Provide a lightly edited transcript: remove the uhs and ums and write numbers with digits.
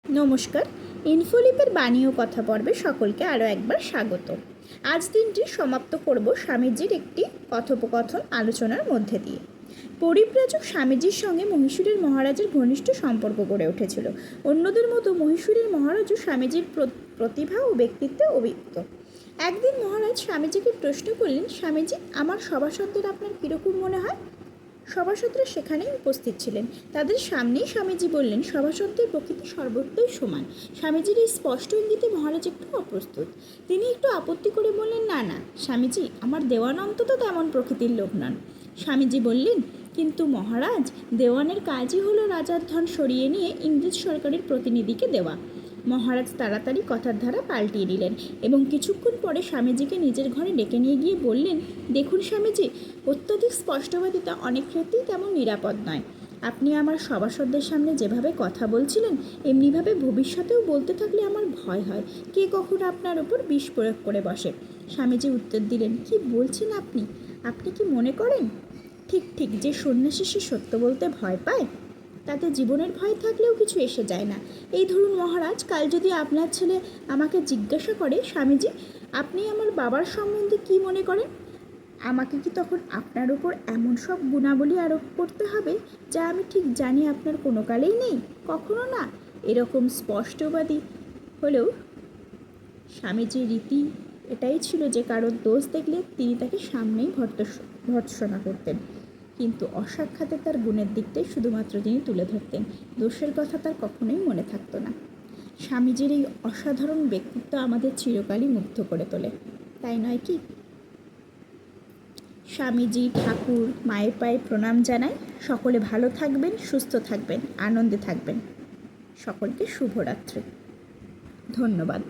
নমস্কার। ইনফোলিপের বাণী ও কথা পর্বে সকলকে আরও একবার স্বাগত। আজ দিনটি সমাপ্ত করব স্বামীজির একটি কথোপকথন আলোচনার মধ্যে দিয়ে। পরিব্রাজক স্বামীজির সঙ্গে মহীশূরের মহারাজের ঘনিষ্ঠ সম্পর্ক গড়ে উঠেছিল। অন্যদের মতো মহীশূরের মহারাজও স্বামীজির প্রতিভা ও ব্যক্তিত্বে অভিভূত। একদিন মহারাজ স্বামীজিকে প্রশ্ন করলেন, স্বামীজি, আমার সভাসদদের আপনার কীরকম মনে হয়? সভাসদরা সেখানেই উপস্থিত ছিলেন। তাদের সামনেই স্বামীজি বললেন, সভাসদদের প্রকৃতি সর্বত্রই সমান। স্বামীজির এই স্পষ্ট ইঙ্গিতে মহারাজ একটু অপ্রস্তুত। তিনি একটু আপত্তি করে বললেন, না না স্বামীজি, আমার দেওয়ান অন্তত তেমন প্রকৃতির লোক নন। স্বামীজি বললেন, কিন্তু মহারাজ, দেওয়ানের কাজই হলো রাজার ধন সরিয়ে নিয়ে ইংরেজ সরকারের প্রতিনিধিকে দেওয়া। মহারাজ তাড়াতাড়ি কথার ধারা পাল্টিয়ে দিলেন এবং কিছুক্ষণ পরে স্বামীজিকে নিজের ঘরে ডেকে নিয়ে গিয়ে বললেন, দেখুন স্বামীজি, অত্যধিক স্পষ্টবাদিতা অনেক ক্ষেত্রেই তেমন নিরাপদ নয়। আপনি আমার সভাসদদের সামনে যেভাবে কথা বলছিলেন, এমনিভাবে ভবিষ্যতেও বলতে থাকলে আমার ভয় হয় কে কখন আপনার ওপর বিষ প্রয়োগ করে বসে। স্বামীজি উত্তর দিলেন, কি বলছেন আপনি? আপনি কি মনে করেন ঠিক ঠিক যে সন্ন্যাসী সে সত্য বলতে ভয় পায়? তাতে জীবনের ভয় থাকলেও কিছু এসে যায় না। এই ধরুন মহারাজ, কাল যদি আপনার ছেলে আমাকে জিজ্ঞাসা করে, স্বামীজি, আপনি আমার বাবার সম্বন্ধে কি মনে করেন, আমাকে কি তখন আপনার উপর এমন সব গুণাবলী আরোপ করতে হবে যা আমি ঠিক জানি আপনার কোনো কালেই নেই? কখনো না। এরকম স্পষ্টবাদী হলেও স্বামীজির রীতি এটাই ছিল যে কারোর দোষ দেখলে তিনি তাকে সামনেই ভর্ৎসনা করতেন, কিন্তু অসাক্ষাতে তার গুণের দিকটাই শুধুমাত্র তিনি তুলে ধরতেন। দোষের কথা তার কখনোই মনে থাকতো না। স্বামীজির এই অসাধারণ ব্যক্তিত্ব আমাদের চিরকালই মুগ্ধ করে তোলে, তাই নয় কি? স্বামীজি, ঠাকুর, মায়ের পায়ে প্রণাম জানাই। সকলে ভালো থাকবেন, সুস্থ থাকবেন, আনন্দে থাকবেন। সকলকে শুভরাত্রি। ধন্যবাদ।